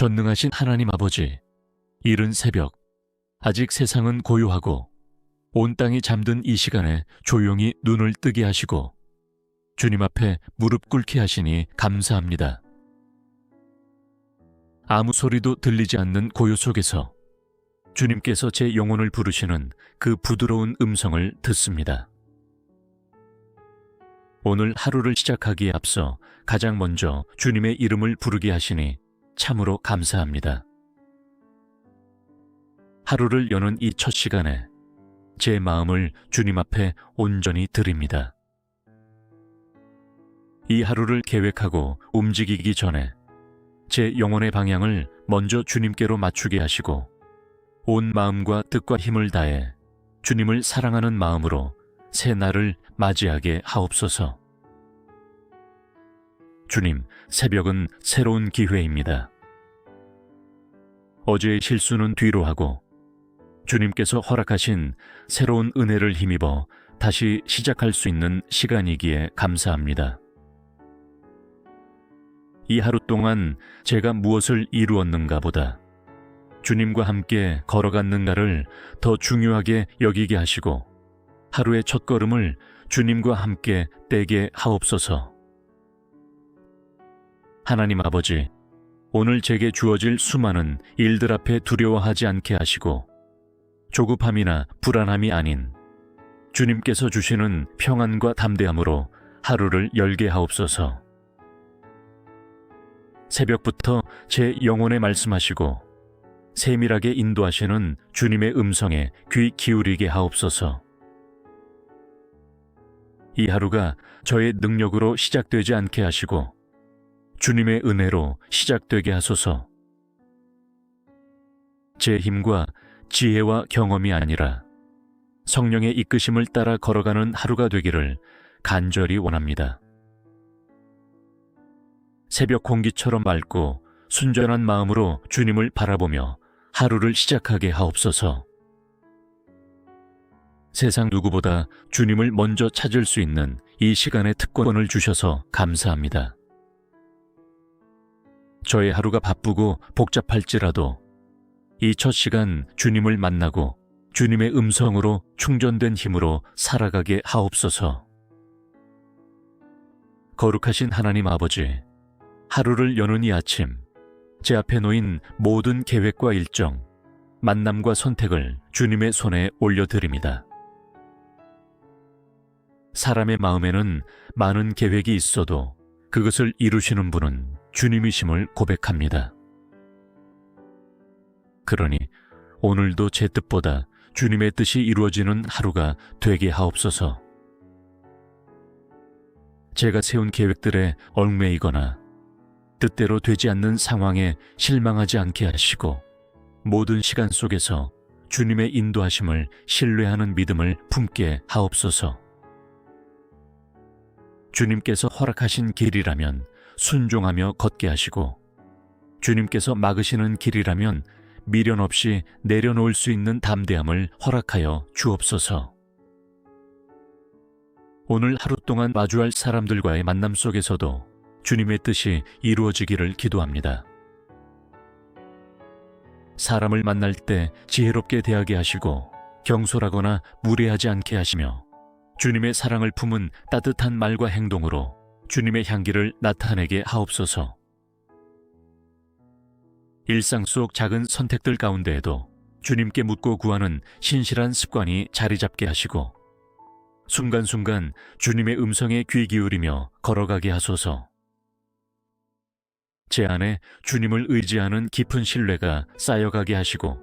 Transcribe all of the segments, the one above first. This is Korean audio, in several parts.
전능하신 하나님 아버지, 이른 새벽, 아직 세상은 고요하고 온 땅이 잠든 이 시간에 조용히 눈을 뜨게 하시고 주님 앞에 무릎 꿇게 하시니 감사합니다. 아무 소리도 들리지 않는 고요 속에서 주님께서 제 영혼을 부르시는 그 부드러운 음성을 듣습니다. 오늘 하루를 시작하기에 앞서 가장 먼저 주님의 이름을 부르게 하시니 참으로 감사합니다. 하루를 여는 이 첫 시간에 제 마음을 주님 앞에 온전히 드립니다. 이 하루를 계획하고 움직이기 전에 제 영혼의 방향을 먼저 주님께로 맞추게 하시고 온 마음과 뜻과 힘을 다해 주님을 사랑하는 마음으로 새 날을 맞이하게 하옵소서. 주님, 새벽은 새로운 기회입니다. 어제의 실수는 뒤로 하고 주님께서 허락하신 새로운 은혜를 힘입어 다시 시작할 수 있는 시간이기에 감사합니다. 이 하루 동안 제가 무엇을 이루었는가 보다 주님과 함께 걸어갔는가를 더 중요하게 여기게 하시고 하루의 첫걸음을 주님과 함께 떼게 하옵소서. 하나님 아버지, 오늘 제게 주어질 수많은 일들 앞에 두려워하지 않게 하시고 조급함이나 불안함이 아닌 주님께서 주시는 평안과 담대함으로 하루를 열게 하옵소서. 새벽부터 제 영혼에 말씀하시고 세밀하게 인도하시는 주님의 음성에 귀 기울이게 하옵소서. 이 하루가 저의 능력으로 시작되지 않게 하시고 주님의 은혜로 시작되게 하소서. 제 힘과 지혜와 경험이 아니라 성령의 이끄심을 따라 걸어가는 하루가 되기를 간절히 원합니다. 새벽 공기처럼 맑고 순전한 마음으로 주님을 바라보며 하루를 시작하게 하옵소서. 세상 누구보다 주님을 먼저 찾을 수 있는 이 시간의 특권을 주셔서 감사합니다. 저의 하루가 바쁘고 복잡할지라도 이 첫 시간 주님을 만나고 주님의 음성으로 충전된 힘으로 살아가게 하옵소서. 거룩하신 하나님 아버지, 하루를 여는 이 아침, 제 앞에 놓인 모든 계획과 일정, 만남과 선택을 주님의 손에 올려드립니다. 사람의 마음에는 많은 계획이 있어도 그것을 이루시는 분은 주님이심을 고백합니다. 그러니 오늘도 제 뜻보다 주님의 뜻이 이루어지는 하루가 되게 하옵소서. 제가 세운 계획들에 얽매이거나 뜻대로 되지 않는 상황에 실망하지 않게 하시고 모든 시간 속에서 주님의 인도하심을 신뢰하는 믿음을 품게 하옵소서. 주님께서 허락하신 길이라면 순종하며 걷게 하시고 주님께서 막으시는 길이라면 미련 없이 내려놓을 수 있는 담대함을 허락하여 주옵소서. 오늘 하루 동안 마주할 사람들과의 만남 속에서도 주님의 뜻이 이루어지기를 기도합니다. 사람을 만날 때 지혜롭게 대하게 하시고 경솔하거나 무례하지 않게 하시며 주님의 사랑을 품은 따뜻한 말과 행동으로 주님의 향기를 나타내게 하옵소서. 일상 속 작은 선택들 가운데에도 주님께 묻고 구하는 신실한 습관이 자리 잡게 하시고 순간순간 주님의 음성에 귀 기울이며 걸어가게 하소서. 제 안에 주님을 의지하는 깊은 신뢰가 쌓여가게 하시고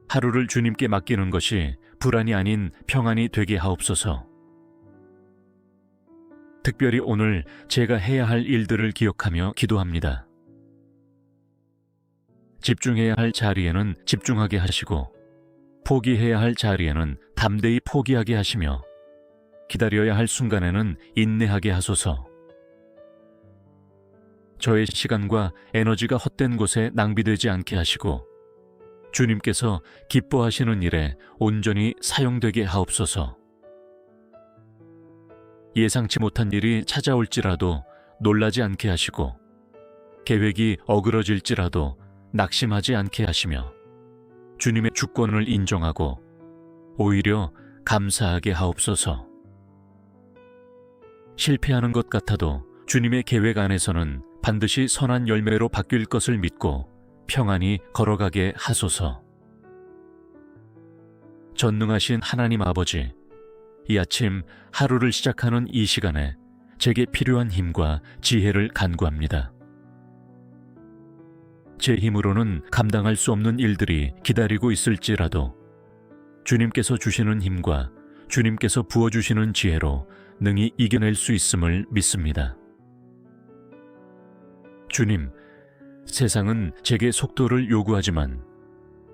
하루를 주님께 맡기는 것이 불안이 아닌 평안이 되게 하옵소서. 특별히 오늘 제가 해야 할 일들을 기억하며 기도합니다. 집중해야 할 자리에는 집중하게 하시고 포기해야 할 자리에는 담대히 포기하게 하시며 기다려야 할 순간에는 인내하게 하소서. 저의 시간과 에너지가 헛된 곳에 낭비되지 않게 하시고 주님께서 기뻐하시는 일에 온전히 사용되게 하옵소서. 예상치 못한 일이 찾아올지라도 놀라지 않게 하시고 계획이 어그러질지라도 낙심하지 않게 하시며 주님의 주권을 인정하고 오히려 감사하게 하옵소서. 실패하는 것 같아도 주님의 계획 안에서는 반드시 선한 열매로 바뀔 것을 믿고 평안히 걸어가게 하소서. 전능하신 하나님 아버지, 이 아침 하루를 시작하는 이 시간에 제게 필요한 힘과 지혜를 간구합니다. 제 힘으로는 감당할 수 없는 일들이 기다리고 있을지라도 주님께서 주시는 힘과 주님께서 부어주시는 지혜로 능히 이겨낼 수 있음을 믿습니다. 주님, 세상은 제게 속도를 요구하지만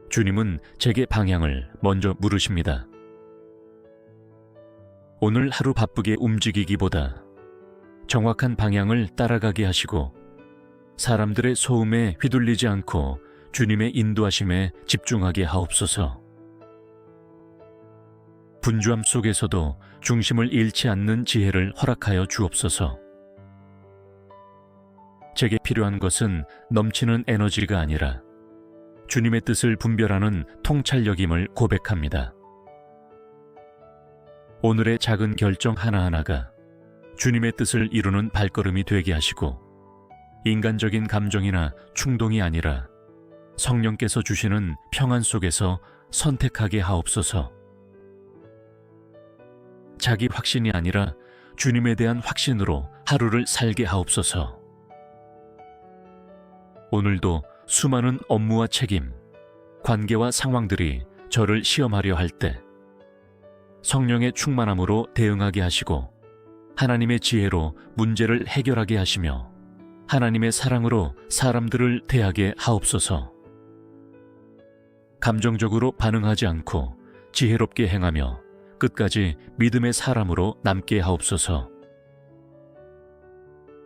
주님은 제게 방향을 먼저 물으십니다. 오늘 하루 바쁘게 움직이기보다 정확한 방향을 따라가게 하시고 사람들의 소음에 휘둘리지 않고 주님의 인도하심에 집중하게 하옵소서. 분주함 속에서도 중심을 잃지 않는 지혜를 허락하여 주옵소서. 제게 필요한 것은 넘치는 에너지가 아니라 주님의 뜻을 분별하는 통찰력임을 고백합니다. 오늘의 작은 결정 하나하나가 주님의 뜻을 이루는 발걸음이 되게 하시고 인간적인 감정이나 충동이 아니라 성령께서 주시는 평안 속에서 선택하게 하옵소서. 자기 확신이 아니라 주님에 대한 확신으로 하루를 살게 하옵소서. 오늘도 수많은 업무와 책임, 관계와 상황들이 저를 시험하려 할 때 성령의 충만함으로 대응하게 하시고 하나님의 지혜로 문제를 해결하게 하시며 하나님의 사랑으로 사람들을 대하게 하옵소서. 감정적으로 반응하지 않고 지혜롭게 행하며 끝까지 믿음의 사람으로 남게 하옵소서.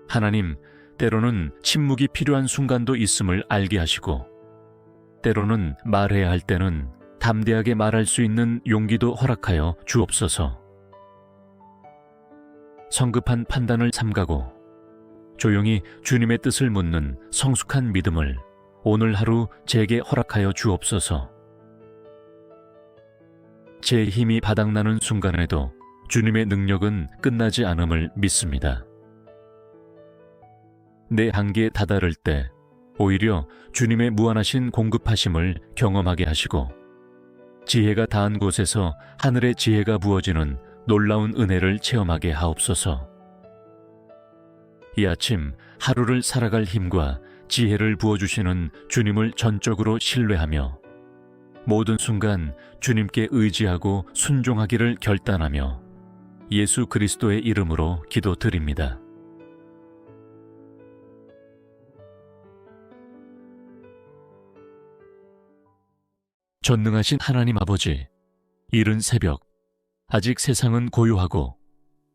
하나님, 때로는 침묵이 필요한 순간도 있음을 알게 하시고 때로는 말해야 할 때는 담대하게 말할 수 있는 용기도 허락하여 주옵소서. 성급한 판단을 삼가고 조용히 주님의 뜻을 묻는 성숙한 믿음을 오늘 하루 제게 허락하여 주옵소서. 제 힘이 바닥나는 순간에도 주님의 능력은 끝나지 않음을 믿습니다. 내 한계에 다다를 때 오히려 주님의 무한하신 공급하심을 경험하게 하시고 지혜가 닿은 곳에서 하늘의 지혜가 부어지는 놀라운 은혜를 체험하게 하옵소서. 이 아침 하루를 살아갈 힘과 지혜를 부어주시는 주님을 전적으로 신뢰하며 모든 순간 주님께 의지하고 순종하기를 결단하며 예수 그리스도의 이름으로 기도드립니다. 전능하신 하나님 아버지, 이른 새벽, 아직 세상은 고요하고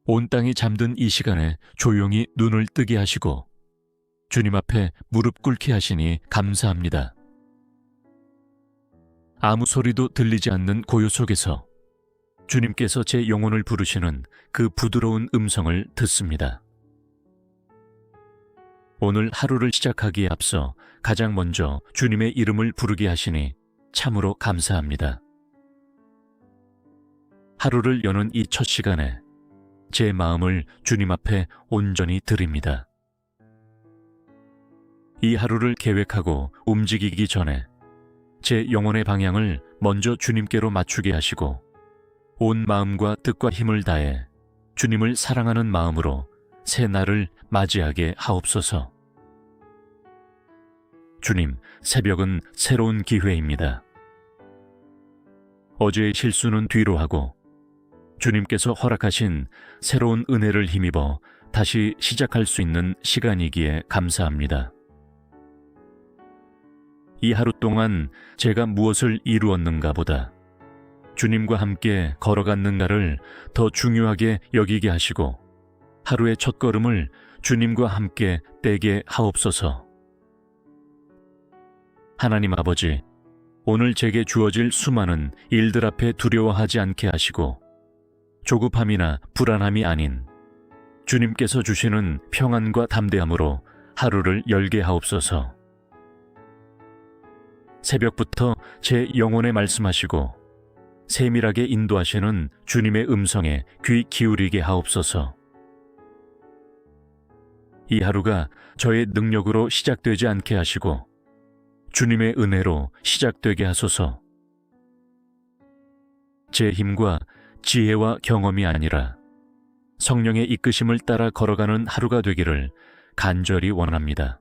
온 땅이 잠든 이 시간에 조용히 눈을 뜨게 하시고 주님 앞에 무릎 꿇게 하시니 감사합니다. 아무 소리도 들리지 않는 고요 속에서 주님께서 제 영혼을 부르시는 그 부드러운 음성을 듣습니다. 오늘 하루를 시작하기에 앞서 가장 먼저 주님의 이름을 부르게 하시니 참으로 감사합니다. 하루를 여는 이 첫 시간에 제 마음을 주님 앞에 온전히 드립니다. 이 하루를 계획하고 움직이기 전에 제 영혼의 방향을 먼저 주님께로 맞추게 하시고 온 마음과 뜻과 힘을 다해 주님을 사랑하는 마음으로 새 날을 맞이하게 하옵소서. 주님, 새벽은 새로운 기회입니다. 어제의 실수는 뒤로 하고 주님께서 허락하신 새로운 은혜를 힘입어 다시 시작할 수 있는 시간이기에 감사합니다. 이 하루 동안 제가 무엇을 이루었는가 보다 주님과 함께 걸어갔는가를 더 중요하게 여기게 하시고 하루의 첫걸음을 주님과 함께 떼게 하옵소서. 하나님 아버지, 오늘 제게 주어질 수많은 일들 앞에 두려워하지 않게 하시고 조급함이나 불안함이 아닌 주님께서 주시는 평안과 담대함으로 하루를 열게 하옵소서. 새벽부터 제 영혼에 말씀하시고 세밀하게 인도하시는 주님의 음성에 귀 기울이게 하옵소서. 이 하루가 저의 능력으로 시작되지 않게 하시고 주님의 은혜로 시작되게 하소서. 제 힘과 지혜와 경험이 아니라 성령의 이끄심을 따라 걸어가는 하루가 되기를 간절히 원합니다.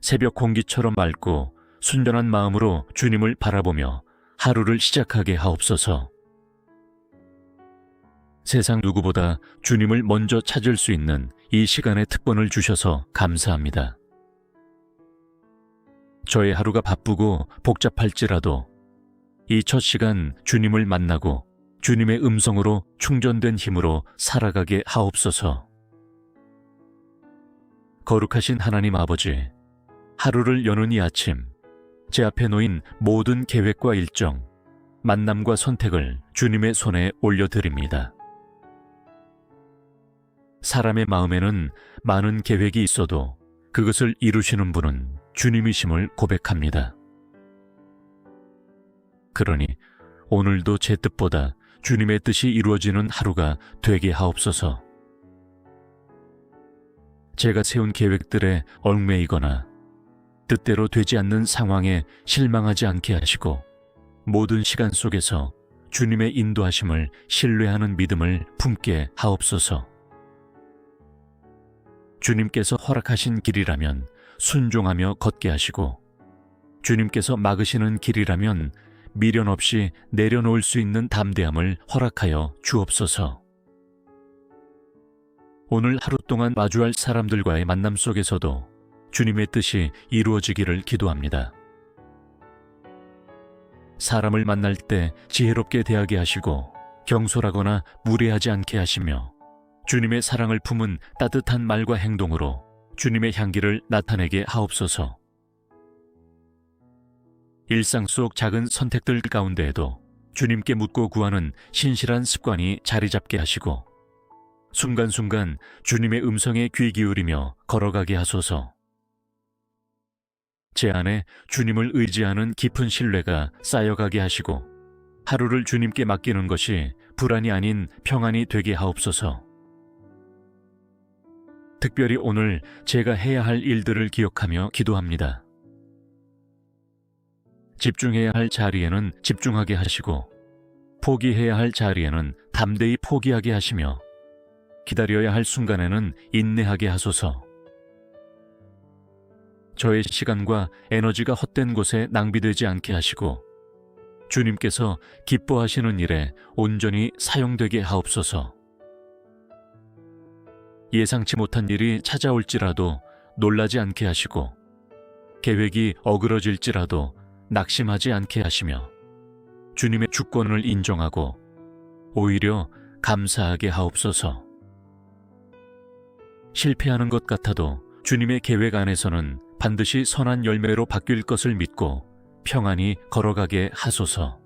새벽 공기처럼 맑고 순전한 마음으로 주님을 바라보며 하루를 시작하게 하옵소서. 세상 누구보다 주님을 먼저 찾을 수 있는 이 시간의 특권을 주셔서 감사합니다. 저의 하루가 바쁘고 복잡할지라도 이 첫 시간 주님을 만나고 주님의 음성으로 충전된 힘으로 살아가게 하옵소서. 거룩하신 하나님 아버지, 하루를 여는 이 아침, 제 앞에 놓인 모든 계획과 일정, 만남과 선택을 주님의 손에 올려드립니다. 사람의 마음에는 많은 계획이 있어도 그것을 이루시는 분은 주님이심을 고백합니다. 그러니 오늘도 제 뜻보다 주님의 뜻이 이루어지는 하루가 되게 하옵소서. 제가 세운 계획들에 얽매이거나 뜻대로 되지 않는 상황에 실망하지 않게 하시고 모든 시간 속에서 주님의 인도하심을 신뢰하는 믿음을 품게 하옵소서. 주님께서 허락하신 길이라면 순종하며 걷게 하시고 주님께서 막으시는 길이라면 미련 없이 내려놓을 수 있는 담대함을 허락하여 주옵소서. 오늘 하루 동안 마주할 사람들과의 만남 속에서도 주님의 뜻이 이루어지기를 기도합니다. 사람을 만날 때 지혜롭게 대하게 하시고 경솔하거나 무례하지 않게 하시며 주님의 사랑을 품은 따뜻한 말과 행동으로 주님의 향기를 나타내게 하옵소서. 일상 속 작은 선택들 가운데에도 주님께 묻고 구하는 신실한 습관이 자리 잡게 하시고 순간순간 주님의 음성에 귀 기울이며 걸어가게 하소서. 제 안에 주님을 의지하는 깊은 신뢰가 쌓여가게 하시고 하루를 주님께 맡기는 것이 불안이 아닌 평안이 되게 하옵소서. 특별히 오늘 제가 해야 할 일들을 기억하며 기도합니다. 집중해야 할 자리에는 집중하게 하시고 포기해야 할 자리에는 담대히 포기하게 하시며 기다려야 할 순간에는 인내하게 하소서. 저의 시간과 에너지가 헛된 곳에 낭비되지 않게 하시고 주님께서 기뻐하시는 일에 온전히 사용되게 하옵소서. 예상치 못한 일이 찾아올지라도 놀라지 않게 하시고 계획이 어그러질지라도 낙심하지 않게 하시며 주님의 주권을 인정하고 오히려 감사하게 하옵소서. 실패하는 것 같아도 주님의 계획 안에서는 반드시 선한 열매로 바뀔 것을 믿고 평안히 걸어가게 하소서.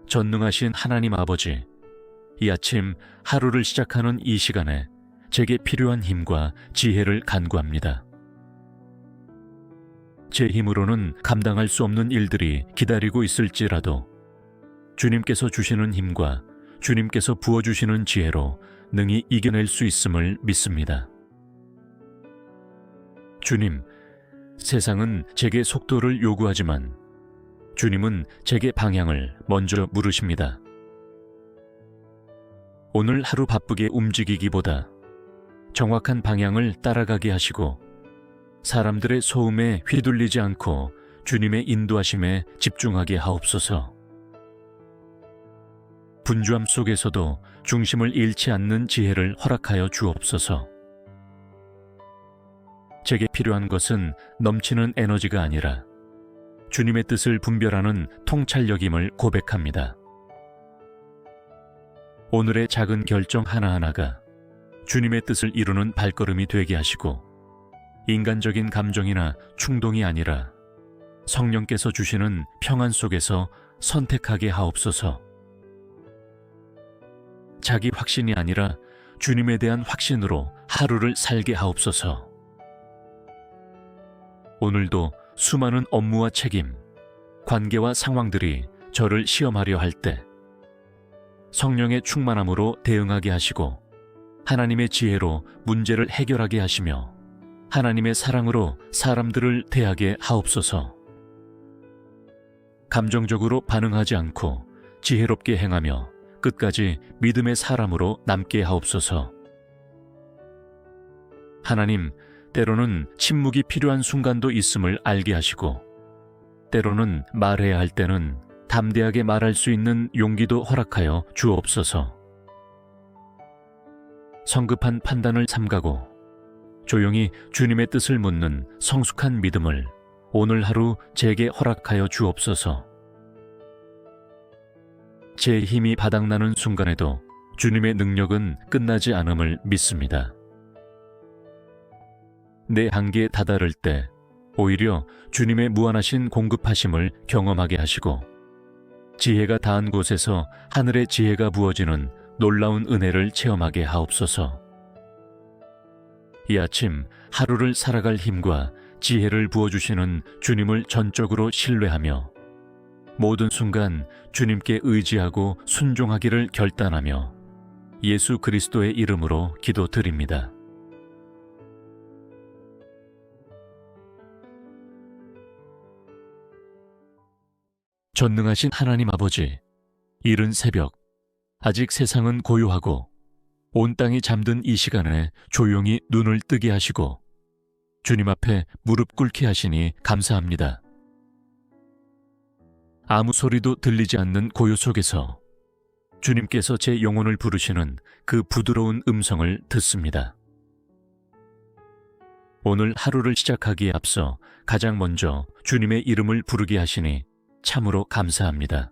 전능하신 하나님 아버지, 이 아침 하루를 시작하는 이 시간에 제게 필요한 힘과 지혜를 간구합니다. 제 힘으로는 감당할 수 없는 일들이 기다리고 있을지라도 주님께서 주시는 힘과 주님께서 부어주시는 지혜로 능히 이겨낼 수 있음을 믿습니다. 주님, 세상은 제게 속도를 요구하지만 주님은 제게 방향을 먼저 물으십니다. 오늘 하루 바쁘게 움직이기보다 정확한 방향을 따라가게 하시고 사람들의 소음에 휘둘리지 않고 주님의 인도하심에 집중하게 하옵소서. 분주함 속에서도 중심을 잃지 않는 지혜를 허락하여 주옵소서. 제게 필요한 것은 넘치는 에너지가 아니라 주님의 뜻을 분별하는 통찰력임을 고백합니다. 오늘의 작은 결정 하나하나가 주님의 뜻을 이루는 발걸음이 되게 하시고 인간적인 감정이나 충동이 아니라 성령께서 주시는 평안 속에서 선택하게 하옵소서. 자기 확신이 아니라 주님에 대한 확신으로 하루를 살게 하옵소서. 오늘도 수많은 업무와 책임, 관계와 상황들이 저를 시험하려 할 때 성령의 충만함으로 대응하게 하시고 하나님의 지혜로 문제를 해결하게 하시며 하나님의 사랑으로 사람들을 대하게 하옵소서. 감정적으로 반응하지 않고 지혜롭게 행하며 끝까지 믿음의 사람으로 남게 하옵소서. 하나님, 때로는 침묵이 필요한 순간도 있음을 알게 하시고 때로는 말해야 할 때는 담대하게 말할 수 있는 용기도 허락하여 주옵소서. 성급한 판단을 삼가고 조용히 주님의 뜻을 묻는 성숙한 믿음을 오늘 하루 제게 허락하여 주옵소서. 제 힘이 바닥나는 순간에도 주님의 능력은 끝나지 않음을 믿습니다. 내 한계에 다다를 때 오히려 주님의 무한하신 공급하심을 경험하게 하시고 지혜가 닿은 곳에서 하늘의 지혜가 부어지는 놀라운 은혜를 체험하게 하옵소서. 이 아침 하루를 살아갈 힘과 지혜를 부어주시는 주님을 전적으로 신뢰하며 모든 순간 주님께 의지하고 순종하기를 결단하며 예수 그리스도의 이름으로 기도드립니다. 전능하신 하나님 아버지, 이른 새벽, 아직 세상은 고요하고 온 땅이 잠든 이 시간에 조용히 눈을 뜨게 하시고 주님 앞에 무릎 꿇게 하시니 감사합니다. 아무 소리도 들리지 않는 고요 속에서 주님께서 제 영혼을 부르시는 그 부드러운 음성을 듣습니다. 오늘 하루를 시작하기에 앞서 가장 먼저 주님의 이름을 부르게 하시니 참으로 감사합니다.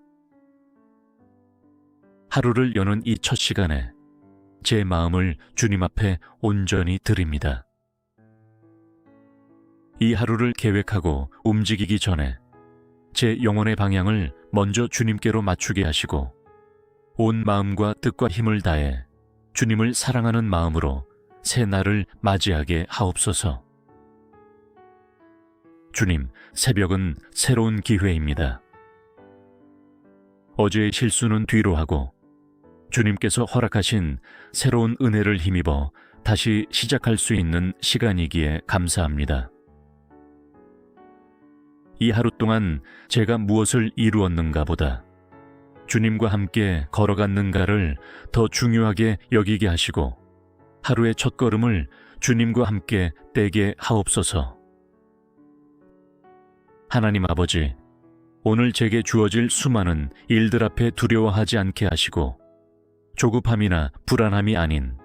하루를 여는 이 첫 시간에 제 마음을 주님 앞에 온전히 드립니다. 이 하루를 계획하고 움직이기 전에 제 영혼의 방향을 먼저 주님께로 맞추게 하시고 온 마음과 뜻과 힘을 다해 주님을 사랑하는 마음으로 새 날을 맞이하게 하옵소서. 주님, 새벽은 새로운 기회입니다. 어제의 실수는 뒤로 하고 주님께서 허락하신 새로운 은혜를 힘입어 다시 시작할 수 있는 시간이기에 감사합니다. 이 하루 동안 제가 무엇을 이루었는가 보다 주님과 함께 걸어갔는가를 더 중요하게 여기게 하시고 하루의 첫걸음을 주님과 함께 떼게 하옵소서. 하나님 아버지, 오늘 제게 주어질 수많은 일들 앞에 두려워하지 않게 하시고 조급함이나 불안함이 아닌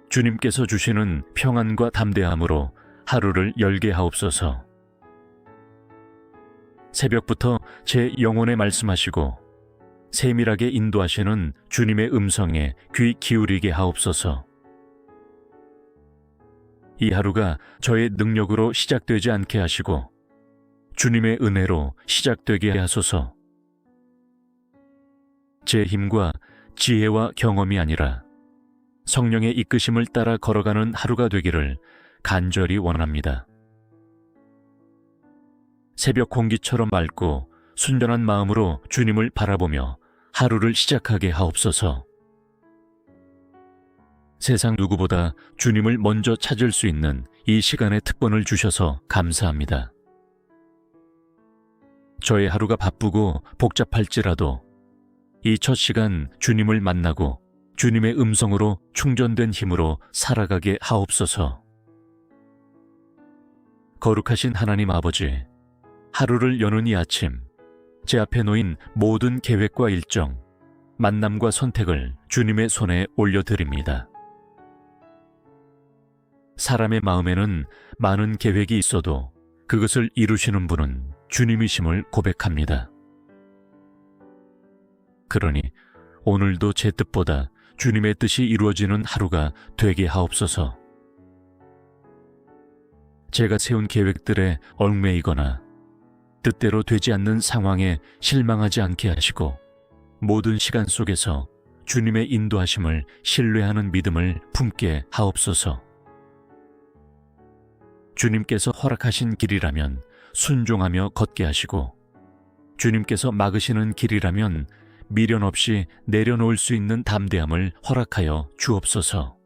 주님께서 주시는 평안과 담대함으로 하루를 열게 하옵소서. 새벽부터 제 영혼에 말씀하시고 세밀하게 인도하시는 주님의 음성에 귀 기울이게 하옵소서. 이 하루가 저의 능력으로 시작되지 않게 하시고 주님의 은혜로 시작되게 하소서. 제 힘과 지혜와 경험이 아니라 성령의 이끄심을 따라 걸어가는 하루가 되기를 간절히 원합니다. 새벽 공기처럼 맑고 순전한 마음으로 주님을 바라보며 하루를 시작하게 하옵소서. 세상 누구보다 주님을 먼저 찾을 수 있는 이 시간의 특권을 주셔서 감사합니다. 저의 하루가 바쁘고 복잡할지라도 이 첫 시간 주님을 만나고 주님의 음성으로 충전된 힘으로 살아가게 하옵소서. 거룩하신 하나님 아버지, 하루를 여는 이 아침, 제 앞에 놓인 모든 계획과 일정, 만남과 선택을 주님의 손에 올려드립니다. 사람의 마음에는 많은 계획이 있어도 그것을 이루시는 분은 주님이심을 고백합니다. 그러니 오늘도 제 뜻보다 주님의 뜻이 이루어지는 하루가 되게 하옵소서. 제가 세운 계획들에 얽매이거나 뜻대로 되지 않는 상황에 실망하지 않게 하시고 모든 시간 속에서 주님의 인도하심을 신뢰하는 믿음을 품게 하옵소서. 주님께서 허락하신 길이라면 순종하며 걷게 하시고, 주님께서 막으시는 길이라면 미련 없이 내려놓을 수 있는 담대함을 허락하여 주옵소서.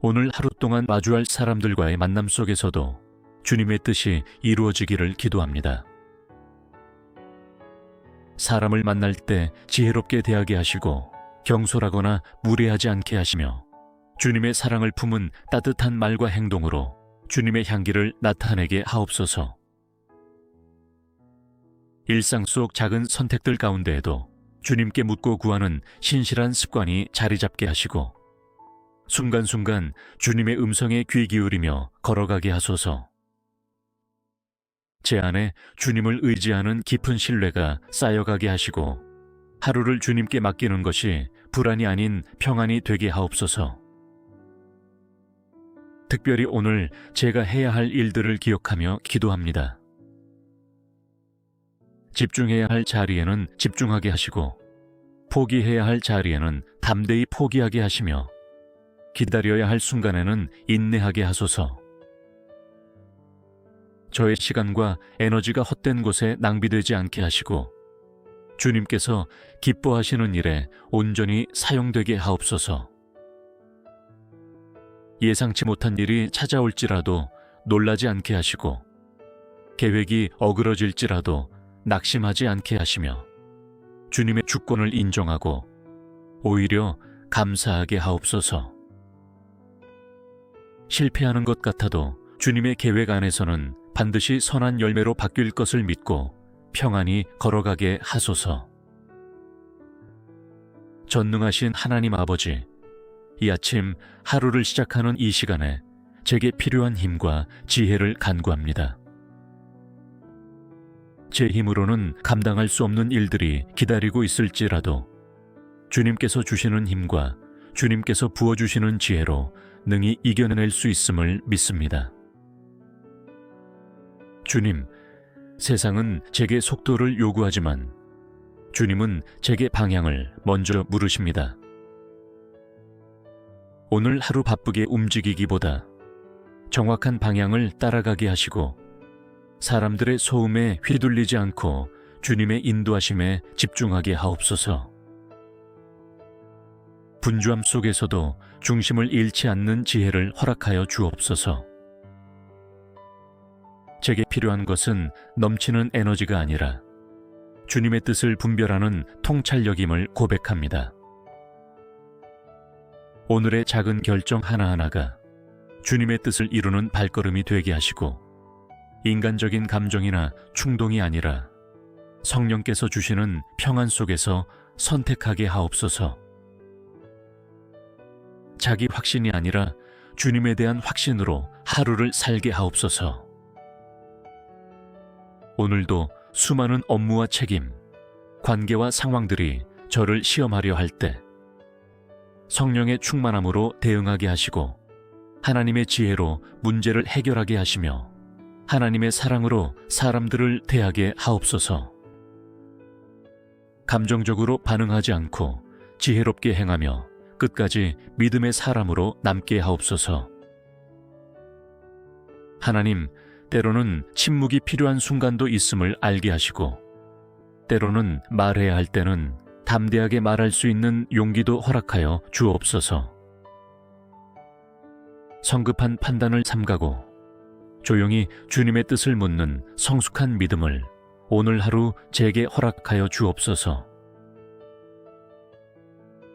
오늘 하루 동안 마주할 사람들과의 만남 속에서도 주님의 뜻이 이루어지기를 기도합니다. 사람을 만날 때 지혜롭게 대하게 하시고 경솔하거나 무례하지 않게 하시며, 주님의 사랑을 품은 따뜻한 말과 행동으로 주님의 향기를 나타내게 하옵소서. 일상 속 작은 선택들 가운데에도 주님께 묻고 구하는 신실한 습관이 자리 잡게 하시고, 순간순간 주님의 음성에 귀 기울이며 걸어가게 하소서. 제 안에 주님을 의지하는 깊은 신뢰가 쌓여가게 하시고, 하루를 주님께 맡기는 것이 불안이 아닌 평안이 되게 하옵소서. 특별히 오늘 제가 해야 할 일들을 기억하며 기도합니다. 집중해야 할 자리에는 집중하게 하시고, 포기해야 할 자리에는 담대히 포기하게 하시며, 기다려야 할 순간에는 인내하게 하소서. 저의 시간과 에너지가 헛된 곳에 낭비되지 않게 하시고, 주님께서 기뻐하시는 일에 온전히 사용되게 하옵소서. 예상치 못한 일이 찾아올지라도 놀라지 않게 하시고, 계획이 어그러질지라도 낙심하지 않게 하시며, 주님의 주권을 인정하고 오히려 감사하게 하옵소서. 실패하는 것 같아도 주님의 계획 안에서는 반드시 선한 열매로 바뀔 것을 믿고 평안히 걸어가게 하소서. 전능하신 하나님 아버지, 이 아침 하루를 시작하는 이 시간에 제게 필요한 힘과 지혜를 간구합니다. 제 힘으로는 감당할 수 없는 일들이 기다리고 있을지라도 주님께서 주시는 힘과 주님께서 부어주시는 지혜로 능히 이겨낼 수 있음을 믿습니다. 주님, 세상은 제게 속도를 요구하지만 주님은 제게 방향을 먼저 물으십니다. 오늘 하루 바쁘게 움직이기보다 정확한 방향을 따라가게 하시고, 사람들의 소음에 휘둘리지 않고 주님의 인도하심에 집중하게 하옵소서. 분주함 속에서도 중심을 잃지 않는 지혜를 허락하여 주옵소서. 제게 필요한 것은 넘치는 에너지가 아니라 주님의 뜻을 분별하는 통찰력임을 고백합니다. 오늘의 작은 결정 하나하나가 주님의 뜻을 이루는 발걸음이 되게 하시고, 인간적인 감정이나 충동이 아니라 성령께서 주시는 평안 속에서 선택하게 하옵소서. 자기 확신이 아니라 주님에 대한 확신으로 하루를 살게 하옵소서. 오늘도 수많은 업무와 책임, 관계와 상황들이 저를 시험하려 할 때 성령의 충만함으로 대응하게 하시고, 하나님의 지혜로 문제를 해결하게 하시며, 하나님의 사랑으로 사람들을 대하게 하옵소서. 감정적으로 반응하지 않고 지혜롭게 행하며 끝까지 믿음의 사람으로 남게 하옵소서. 하나님, 때로는 침묵이 필요한 순간도 있음을 알게 하시고, 때로는 말해야 할 때는 담대하게 말할 수 있는 용기도 허락하여 주옵소서. 성급한 판단을 삼가고 조용히 주님의 뜻을 묻는 성숙한 믿음을 오늘 하루 제게 허락하여 주옵소서.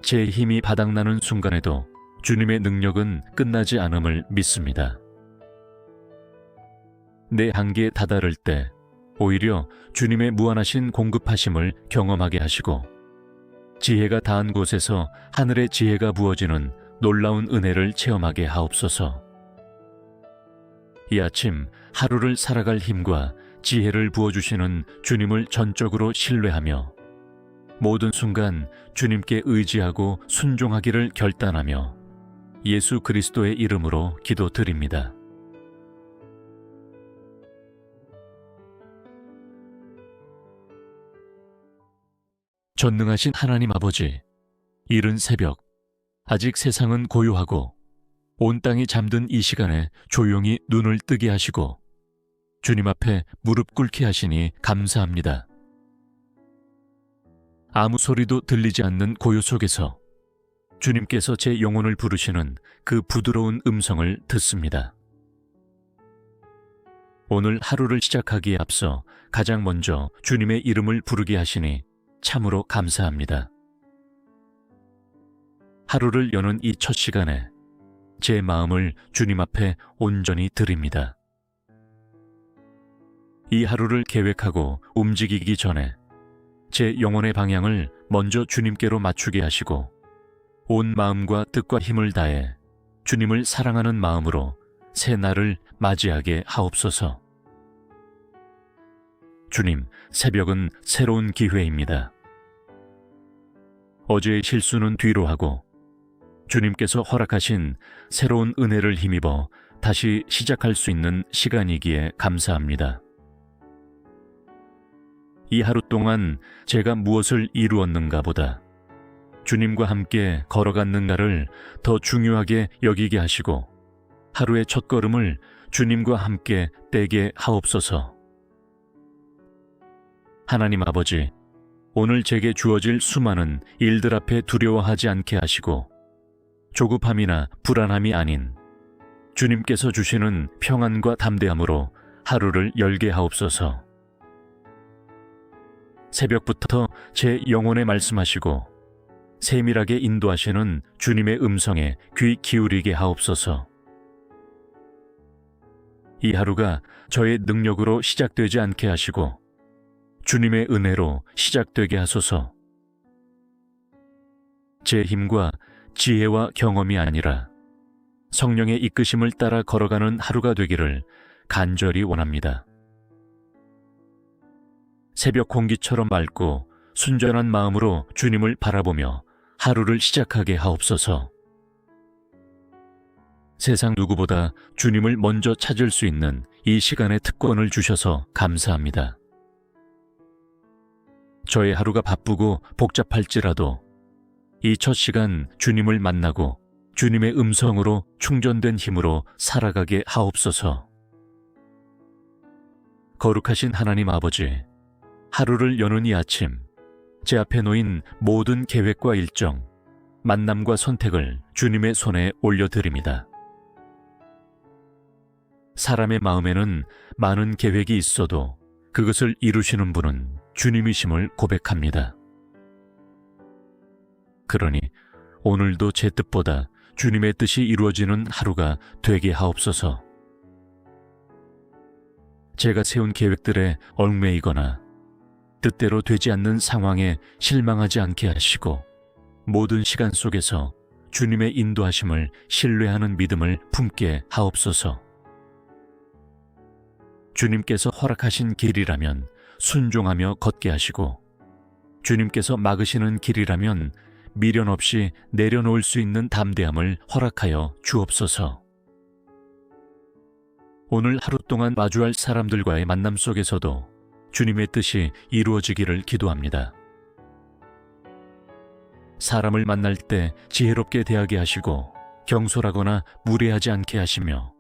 제 힘이 바닥나는 순간에도 주님의 능력은 끝나지 않음을 믿습니다. 내 한계에 다다를 때 오히려 주님의 무한하신 공급하심을 경험하게 하시고, 지혜가 닿은 곳에서 하늘의 지혜가 부어지는 놀라운 은혜를 체험하게 하옵소서. 이 아침 하루를 살아갈 힘과 지혜를 부어주시는 주님을 전적으로 신뢰하며 모든 순간 주님께 의지하고 순종하기를 결단하며 예수 그리스도의 이름으로 기도드립니다. 전능하신 하나님 아버지, 이른 새벽, 아직 세상은 고요하고 온 땅이 잠든 이 시간에 조용히 눈을 뜨게 하시고 주님 앞에 무릎 꿇게 하시니 감사합니다. 아무 소리도 들리지 않는 고요 속에서 주님께서 제 영혼을 부르시는 그 부드러운 음성을 듣습니다. 오늘 하루를 시작하기에 앞서 가장 먼저 주님의 이름을 부르게 하시니 참으로 감사합니다. 하루를 여는 이 첫 시간에 제 마음을 주님 앞에 온전히 드립니다. 이 하루를 계획하고 움직이기 전에 제 영혼의 방향을 먼저 주님께로 맞추게 하시고 온 마음과 뜻과 힘을 다해 주님을 사랑하는 마음으로 새 날을 맞이하게 하옵소서. 주님, 새벽은 새로운 기회입니다. 어제의 실수는 뒤로 하고 주님께서 허락하신 새로운 은혜를 힘입어 다시 시작할 수 있는 시간이기에 감사합니다. 이 하루 동안 제가 무엇을 이루었는가 보다 주님과 함께 걸어갔는가를 더 중요하게 여기게 하시고 하루의 첫걸음을 주님과 함께 떼게 하옵소서. 하나님 아버지, 오늘 제게 주어질 수많은 일들 앞에 두려워하지 않게 하시고 조급함이나 불안함이 아닌 주님께서 주시는 평안과 담대함으로 하루를 열게 하옵소서. 새벽부터 제 영혼에 말씀하시고 세밀하게 인도하시는 주님의 음성에 귀 기울이게 하옵소서. 이 하루가 저의 능력으로 시작되지 않게 하시고 주님의 은혜로 시작되게 하소서. 제 힘과 지혜와 경험이 아니라 성령의 이끄심을 따라 걸어가는 하루가 되기를 간절히 원합니다. 새벽 공기처럼 맑고 순전한 마음으로 주님을 바라보며 하루를 시작하게 하옵소서. 세상 누구보다 주님을 먼저 찾을 수 있는 이 시간의 특권을 주셔서 감사합니다. 저의 하루가 바쁘고 복잡할지라도 이 첫 시간 주님을 만나고 주님의 음성으로 충전된 힘으로 살아가게 하옵소서. 거룩하신 하나님 아버지, 하루를 여는 이 아침 제 앞에 놓인 모든 계획과 일정, 만남과 선택을 주님의 손에 올려드립니다. 사람의 마음에는 많은 계획이 있어도 그것을 이루시는 분은 주님이심을 고백합니다. 그러니 오늘도 제 뜻보다 주님의 뜻이 이루어지는 하루가 되게 하옵소서. 제가 세운 계획들에 얽매이거나 뜻대로 되지 않는 상황에 실망하지 않게 하시고 모든 시간 속에서 주님의 인도하심을 신뢰하는 믿음을 품게 하옵소서. 주님께서 허락하신 길이라면 순종하며 걷게 하시고 주님께서 막으시는 길이라면 미련 없이 내려놓을 수 있는 담대함을 허락하여 주옵소서. 오늘 하루 동안 마주할 사람들과의 만남 속에서도 주님의 뜻이 이루어지기를 기도합니다. 사람을 만날 때 지혜롭게 대하게 하시고 경솔하거나 무례하지 않게 하시며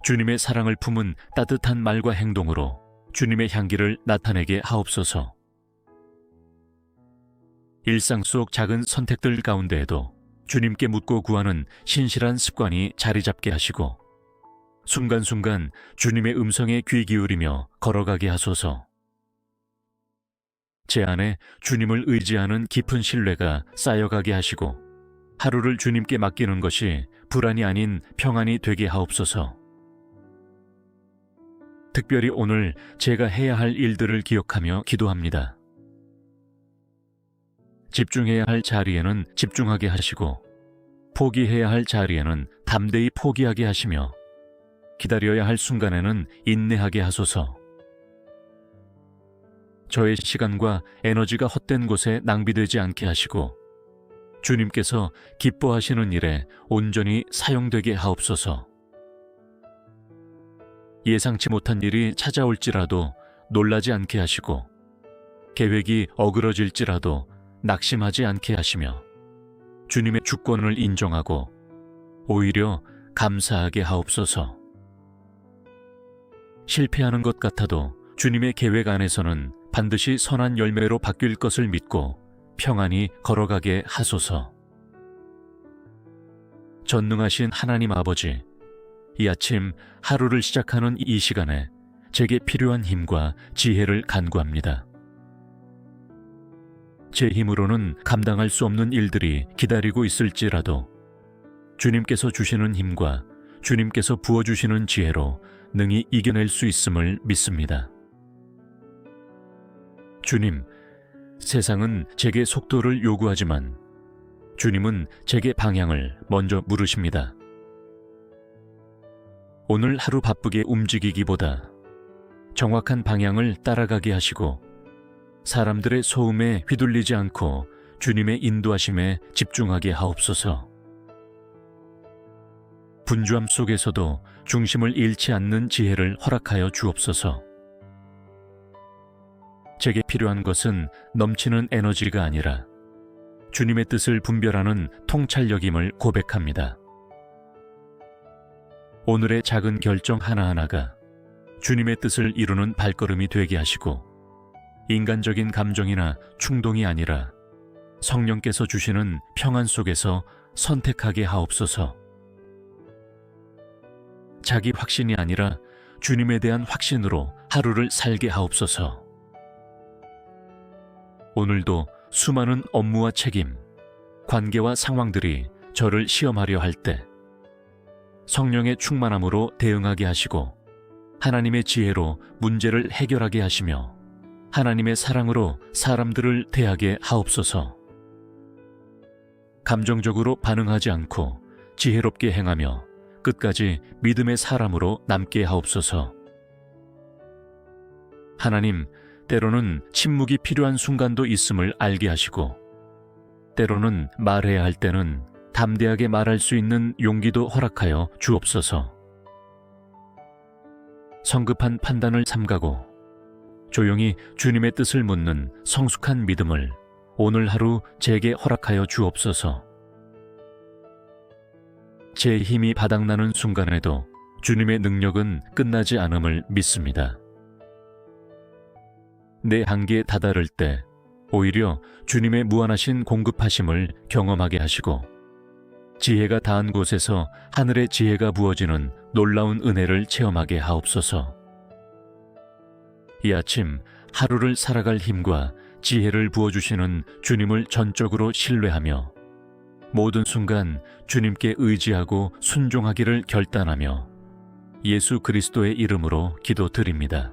주님의 사랑을 품은 따뜻한 말과 행동으로 주님의 향기를 나타내게 하옵소서. 일상 속 작은 선택들 가운데에도 주님께 묻고 구하는 신실한 습관이 자리 잡게 하시고 순간순간 주님의 음성에 귀 기울이며 걸어가게 하소서. 제 안에 주님을 의지하는 깊은 신뢰가 쌓여가게 하시고 하루를 주님께 맡기는 것이 불안이 아닌 평안이 되게 하옵소서. 특별히 오늘 제가 해야 할 일들을 기억하며 기도합니다. 집중해야 할 자리에는 집중하게 하시고 포기해야 할 자리에는 담대히 포기하게 하시며 기다려야 할 순간에는 인내하게 하소서. 저의 시간과 에너지가 헛된 곳에 낭비되지 않게 하시고 주님께서 기뻐하시는 일에 온전히 사용되게 하옵소서. 예상치 못한 일이 찾아올지라도 놀라지 않게 하시고 계획이 어그러질지라도 낙심하지 않게 하시며 주님의 주권을 인정하고 오히려 감사하게 하옵소서. 실패하는 것 같아도 주님의 계획 안에서는 반드시 선한 열매로 바뀔 것을 믿고 평안히 걸어가게 하소서. 전능하신 하나님 아버지, 이 아침 하루를 시작하는 이 시간에 제게 필요한 힘과 지혜를 간구합니다. 제 힘으로는 감당할 수 없는 일들이 기다리고 있을지라도 주님께서 주시는 힘과 주님께서 부어주시는 지혜로 능히 이겨낼 수 있음을 믿습니다. 주님, 세상은 제게 속도를 요구하지만 주님은 제게 방향을 먼저 물으십니다. 오늘 하루 바쁘게 움직이기보다 정확한 방향을 따라가게 하시고 사람들의 소음에 휘둘리지 않고 주님의 인도하심에 집중하게 하옵소서. 분주함 속에서도 중심을 잃지 않는 지혜를 허락하여 주옵소서. 제게 필요한 것은 넘치는 에너지가 아니라 주님의 뜻을 분별하는 통찰력임을 고백합니다. 오늘의 작은 결정 하나하나가 주님의 뜻을 이루는 발걸음이 되게 하시고 인간적인 감정이나 충동이 아니라 성령께서 주시는 평안 속에서 선택하게 하옵소서. 자기 확신이 아니라 주님에 대한 확신으로 하루를 살게 하옵소서. 오늘도 수많은 업무와 책임, 관계와 상황들이 저를 시험하려 할 때 성령의 충만함으로 대응하게 하시고 하나님의 지혜로 문제를 해결하게 하시며 하나님의 사랑으로 사람들을 대하게 하옵소서. 감정적으로 반응하지 않고 지혜롭게 행하며 끝까지 믿음의 사람으로 남게 하옵소서. 하나님, 때로는 침묵이 필요한 순간도 있음을 알게 하시고 때로는 말해야 할 때는 담대하게 말할 수 있는 용기도 허락하여 주옵소서. 성급한 판단을 삼가고 조용히 주님의 뜻을 묻는 성숙한 믿음을 오늘 하루 제게 허락하여 주옵소서. 제 힘이 바닥나는 순간에도 주님의 능력은 끝나지 않음을 믿습니다. 내 한계에 다다를 때 오히려 주님의 무한하신 공급하심을 경험하게 하시고 지혜가 닿은 곳에서 하늘의 지혜가 부어지는 놀라운 은혜를 체험하게 하옵소서. 이 아침 하루를 살아갈 힘과 지혜를 부어주시는 주님을 전적으로 신뢰하며 모든 순간 주님께 의지하고 순종하기를 결단하며 예수 그리스도의 이름으로 기도드립니다.